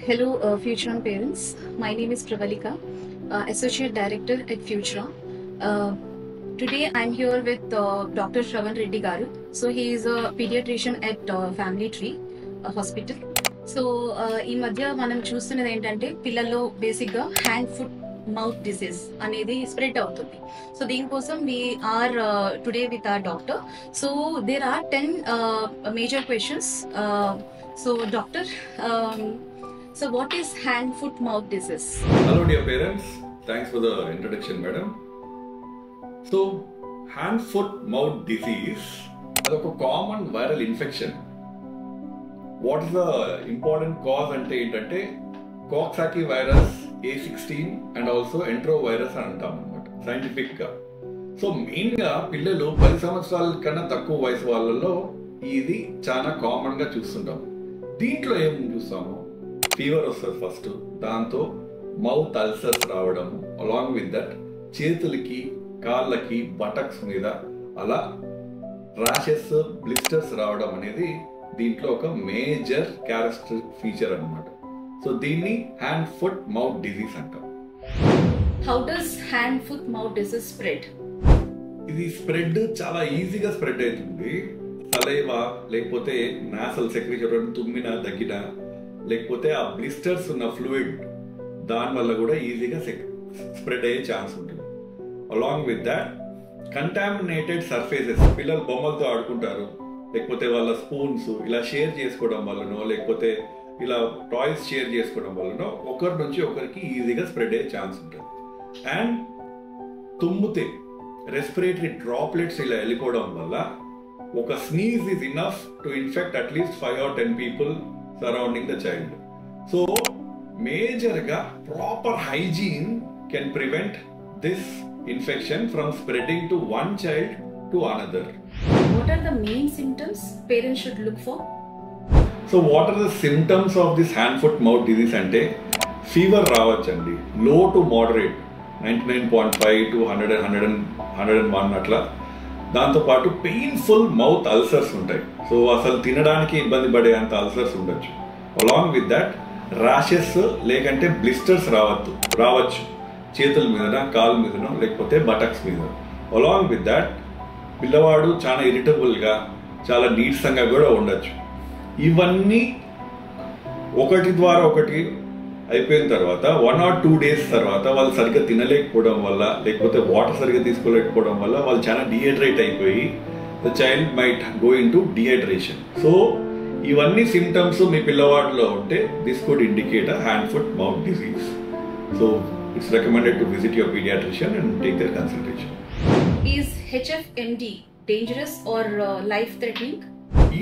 Hello, Futuron parents. My name is Pravalika, Associate Director at Futuron. Today I'm here with Dr. Shravan Reddy Garu. So he is a pediatrician at Family Tree Hospital. So ఈ మధ్య మనం చూస్తున్నది ఏంటంటే పిల్లల్లో బేసిక్గా hand foot mouth disease అనేది spread అవుతుంది. So దీనికోసం we are today with our doctor. So there are 10 major questions. So doctor, so what is hand foot mouth disease? Hello dear parents, thanks for the introduction madam. So hand foot mouth disease is a common viral infection. What is the important cause ante entante Coxsackie virus A16 and also enterovirus antam scientific ga. So main ga pillalu 10 సంవత్సరాల కన్నా తక్కువ వయసు వాళ్ళలో ఇది చాలా common గా చూస్తుంటాం. దీంట్లో ఏం చూస్తాము, ఫీవర్ వస్తుంది ఫస్ట్, దాంతో మౌత్ అల్సర్స్ రావడం, అలాంగ్ విత్ దట్ చేతులకి కాళ్ళకి బటక్స్ మీద అలా ర్యాషెస్ బ్లిస్టర్స్ రావడం అనేది దీంట్లో ఒక మేజర్ క్యారెక్టరిస్టిక్ ఫీచర్ అన్నమాట. సో దీన్ని హ్యాండ్ ఫుట్ మౌత్ డిసీజ్ అంటాం. How does hand foot mouth disease spread? ఇది స్ప్రెడ్ చాలా ఈజీగా స్ప్రెడ్ అవుతుంది. సలైవా లేకపోతే నాసల్ సెక్రీషన్, తుమ్మిన దగ్గిన, లేకపోతే ఆ బ్లిస్టర్స్ ఉన్న ఫ్లూయిడ్ దాని వల్ల కూడా ఈజీగా స్ప్రెడ్ అయ్యే ఛాన్స్ ఉంటుంది. Along with that contaminated surfaces, పిల్లలు బొమ్మలతో ఆడుకుంటారు, లేకపోతే వాళ్ళ స్పూన్స్ ఇలా షేర్ చేసుకోవడం వల్లనో, లేకపోతే ఇలా టాయ్స్ షేర్ చేసుకోవడం వల్లనో ఒకరి నుంచి ఒకరికి ఈజీగా స్ప్రెడ్ అయ్యే ఛాన్స్ ఉంటుంది. అండ్ తుమ్మితే రెస్పిరేటరీ డ్రాప్లెట్స్ ఇలా వెళ్ళిపోవడం వల్ల ఒక sneeze is enough to infect at least 5 or 10 people surrounding the child. So మేజర్గా proper hygiene can prevent this infection from spreading to one child to another. What are the main symptoms parents should look for? So what are the symptoms of this hand foot mouth disease అంటే fever రావచ్చండి, low to moderate 99.5 to 100, 101 అట్లా. దాంతోపాటు painful mouth ulcers ఉంటాయి. So అసలు తినడానికి ఇబ్బంది పడే అంత అల్సర్స్ ఉండొచ్చు. అలాంగ్ విత్ దట్ ర్యాషెస్ లేకంటే బ్లిస్టర్స్ రావచ్చు చేతుల మీదన, కాళ్ళ మీదనో, లేకపోతే బటక్స్ మీద. అలాంగ్ విత్ దట్ పిల్లవాడు చాలా ఇరిటబుల్గా, చాలా నీరసంగా కూడా ఉండొచ్చు. ఇవన్నీ ఒకటి ద్వారా ఒకటి అయిపోయిన తర్వాత 1 or 2 days తర్వాత వాళ్ళు సరిగ్గా తినలేకపోవడం వల్ల, లేకపోతే వాటర్ సరిగ్గా తీసుకోలేకపోవడం వల్ల వాళ్ళు చాలా డిహైడ్రేట్ అయిపోయి the child might go into dehydration. So ఇవన్నీ సిమ్టమ్స్ మీ పిల్లవాడిలో ఉంటే this could indicate a hand foot mouth disease. So it's recommended to visit your paediatrician and take their consultation. Is HFMD dangerous or life threatening?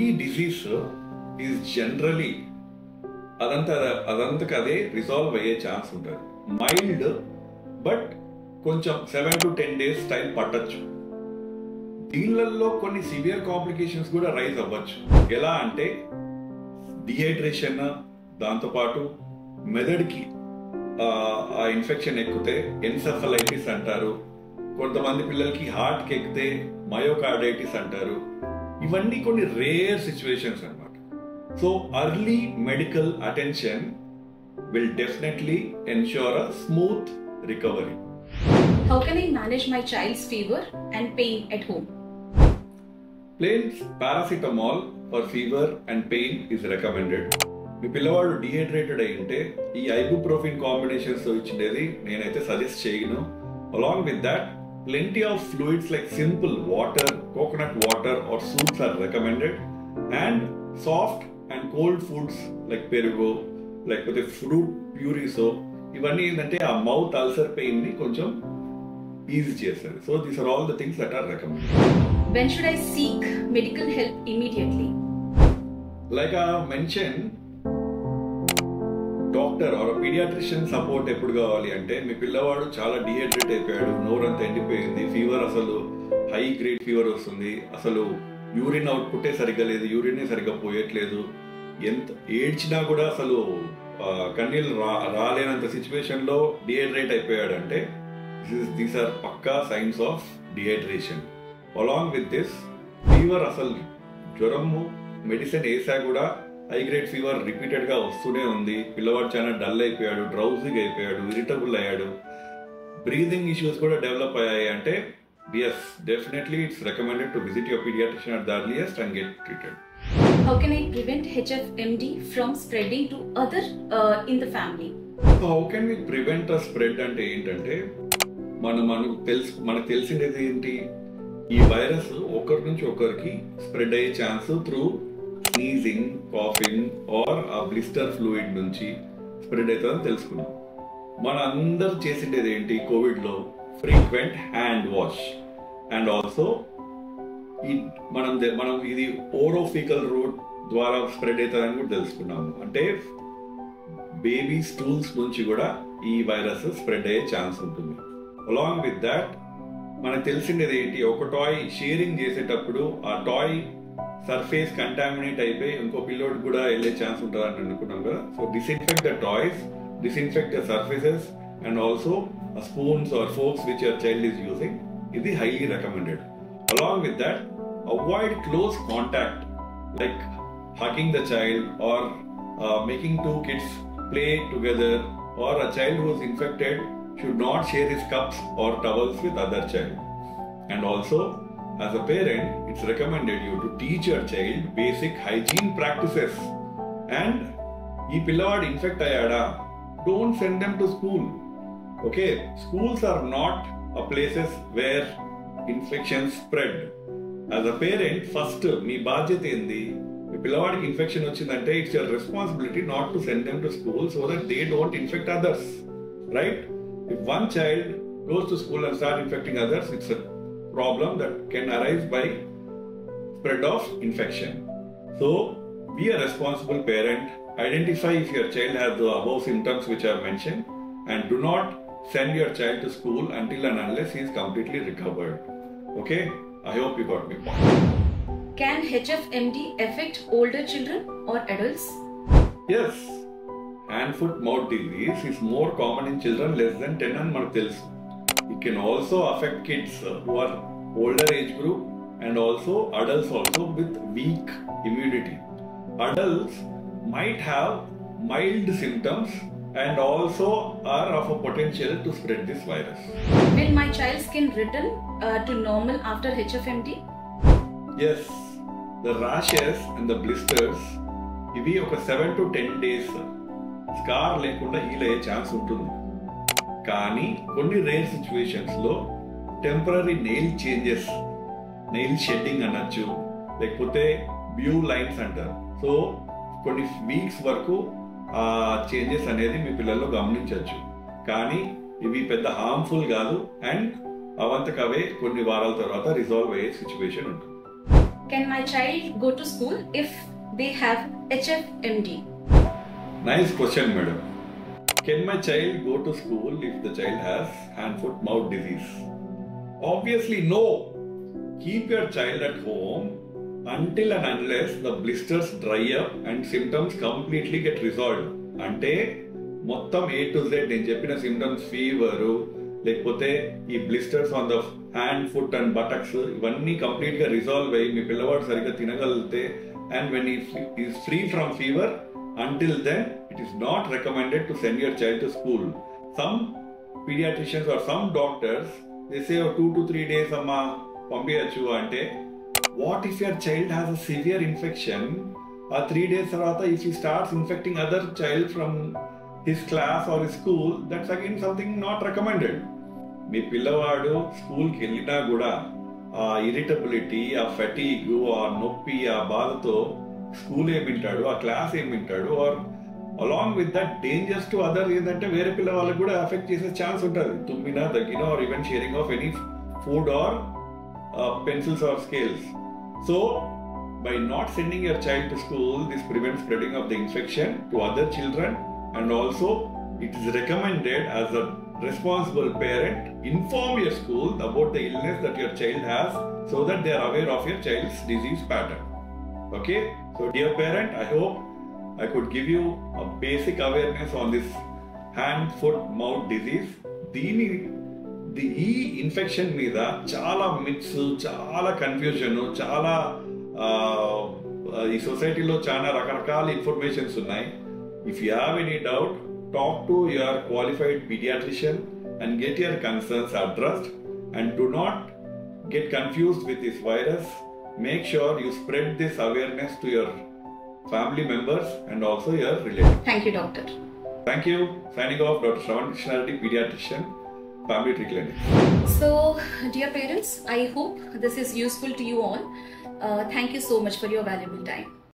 ఈ disease is generally అదంతకు అదే resolve అయ్యే chance ఉంటుంది. Mild, but కొంచెం 7 to 10 days time పట్టచ్చు. దీనిలలో కొన్ని severe complications కూడా rise అవ్వచ్చు. ఎలా అంటే డిహైడ్రేషన్, దాంతోపాటు మెదడుకి ఆ ఇన్ఫెక్షన్ ఎక్కితే ఎన్సెఫలైటిస్ అంటారు. కొంతమంది పిల్లలకి హార్ట్కి ఎక్కితే మయోకార్డైటిస్ అంటారు. ఇవన్నీ కొన్ని రేర్ సిచ్యువేషన్స్ అన్నమాట. So early medical attention will definitely ensure a smooth recovery. How can I manage my child's fever and pain at home? Plain paracetamol for fever and pain is recommended. మీ పిల్లవాడు dehydrated అయి ఉంటే ఈ ఐబుప్రోఫిన్ combinations ఇచ్చిండేది నేనైతే suggest చేయను. Along with that plenty of fluids like simple water, coconut water or soups are recommended, and soft and cold foods like perugo, like with fruit purees. So ఇవన్నీ ఏంటంటే ఆ mouth ulcer pain ని కొంచెం easy చేస్తుంది. So these are all the things that are recommended. When should I seek medical help immediately? Like I mentioned, doctor or paediatrician support ఎప్పుడు కావాలి అంటే మీ పిల్లవాడు చాలా డిహైడ్రేట్ అయిపోయాడు, నోరంతా ఎండిపోయింది, ఫీవర్ అసలు హై గ్రేడ్ ఫీవర్ వస్తుంది, అసలు యూరిన్ అవుట్పుట్టే సరిగ్గా లేదు, యూరిన్ సరిగ్గా పోయట్లేదు, ఎంత ఏడ్చినా కూడా అసలు కన్నీళ్ళు రాలేనంత సిచ్యువేషన్ లో డిహైడ్రేట్ అయిపోయాడు అంటే దీస్ ఆర్ పక్కా signs of dehydration. Along with this fever, అసలు జ్వరము మెడిసిన్ వేసా కూడా హై గ్రేడ్ ఫీవర్ రిపీటెడ్గా వస్తూనే ఉంది, పిల్లవాడు చాలా డల్ అయిపోయాడు, డ్రౌజీగా అయిపోయాడు, ఇరిటబుల్ అయ్యాడు, బ్రీదింగ్ ఇష్యూస్ కూడా డెవలప్ అయ్యాయి అంటే yes, definitely it's recommended to visit your pediatrician at the earliest and get treated. How can I prevent HFMD from spreading to other in the family? So how can we prevent a spread అంటే ఏంటంటే మనకు తెలిసిందేది ఏంటి, ఈ virus ఒకరి నుంచి ఒకరికి spread అయ్యే chance through sneezing, coughing or ఆ బ్లిస్టర్ ఫ్లూయిడ్ నుంచి స్ప్రెడ్ అవుతుందని తెలుసుకున్నాం. మన అందరు చేసిండేది ఏంటి కోవిడ్లో, frequent hand wash and also మనం ఇది ఓరోఫీకల్ రూట్ ద్వారా స్ప్రెడ్ అవుతుందని కూడా తెలుసుకున్నాము. అంటే బేబీ స్టూల్స్ నుంచి కూడా ఈ వైరస్ స్ప్రెడ్ అయ్యే ఛాన్స్ ఉంటుంది. అలాంగ్ విత్ దాట్ మనకు తెలిసిండేది ఏంటి, ఒక టాయ్ షేరింగ్ చేసేటప్పుడు ఆ టాయ్ సర్ఫేస్ కంటామినేట్ అయిపోయి ఇంకో పిల్లోడ్ కూడా వెళ్ళే ఛాన్స్ ఉంటుంది అని అనుకున్నాం కదా. So disinfect the toys, disinfect the surfaces and also spoons or forks which your child is using is highly recommended. Along with that, avoid close contact like hugging the child or making two kids play together, or a child who is infected should not share his cups or towels with other child. And also, as a parent, it's recommended you to teach your child basic hygiene practices. And ee pillavad infect ayada, don't send them to school. Okay, schools are not a places where infections spread. As a parent, first మీ బాధ్యత ఏంది, మీ పిల్లవాడికి infection వచ్చిందంటే it's your responsibility not to send them to school so that they don't infect others, right? If one child goes to school and start infecting others, it's a problem that can arise by spread of infection. So be a responsible parent, identify if your child has the above symptoms which I have mentioned, and do not send your child to school until and unless he is completely recovered. Okay, I hope you got me. Can HFMD affect older children or adults? Yes, hand foot mouth disease is more common in children less than 10 and manaku telusu. It can also affect kids who are older age group and also adults also with weak immunity. Adults might have mild symptoms and also are of a potential to spread this virus. Will my child's skin return to normal after HFMD? Yes, the rashes and the blisters, ఇవి ఒక 7 to 10 days scar లేకుండా heal అయ్యే chance ఉంటుంది. కానీ కొన్ని rare situations లో temporary nail changes, nail shedding అనొచ్చు, లేకపోతే బ్యూ లైన్స్ అంటారు. సో కొన్ని వీక్స్ వరకు ఆ చేంజెస్ అనేది మీ పిల్లల్లో గమనించవచ్చు. కానీ ఇవి పెద్ద హార్మ్ఫుల్ కాదు అండ్ అవంతకవే కొన్ని వారాల తర్వాత రిజాల్వ్ అయ్యే సిచ్యువేషన్ ఉంటుంది. Can my child go to school if they have HFMD? Nice question, madam. Can my child go to school if the child has hand, foot, mouth disease? Obviously no. Keep your child at home until and unless the blisters dry up and symptoms completely get resolved. అంటే మొత్తం A to Z నేను చెప్పిన symptoms, fever లేకపోతే ఈ blisters on the hand, foot and buttocks, ఇవన్నీ complete గా resolve అయ్యి మీ పిల్లవాడు సరిగ్గా తినగలిగితే and when is free from fever, until then it is not recommended to send your child to school. Some pediatricians or some doctors they say 2 to 3 days amma పంపించచ్చు అంటే, what if your child has a severe infection? 3 days tarvata if he starts infecting other child from his class or his school, that's again something not recommended. మీ పిల్లవాడు స్కూల్కి వెళ్ళినా కూడా ఆ irritability, ఆ fatigue, ఆ నొప్పి, ఆ బాధతో స్కూల్ ఏం వింటాడు, ఆ క్లాస్ ఏం వింటాడు, or along with that dangers to other ఏంటంటే వేరే పిల్ల వాళ్ళకి కూడా ఎఫెక్ట్ చేసే ఛాన్స్ ఉంటుంది. తుమ్మినా, దగ్గినా or even sharing of any food or pencils or scales. So by not sending your child to school, this prevents spreading of the infection to other children, and also it is recommended as a responsible parent, inform your school about the illness that your child has so that they are aware of your child's disease pattern. Okay, so dear parent, I hope I could give you a basic awareness on this hand, foot, mouth disease. ఈ infection మీద చాలా myths, చాలా confusion, చాలా ఈ సొసైటీలో చాలా రకరకాల informations ఉన్నాయి. If you have any doubt, talk to your qualified pediatrician and get your concerns addressed, and do not get confused with this virus. Make sure you spread this awareness to your family members and also your relatives. Thank you, doctor. Thank you. Signing off, Dr. Shravan Krishnaredi, pediatrician, Family Tree Clinic. So, dear parents, I hope this is useful to you all. Thank you so much for your valuable time.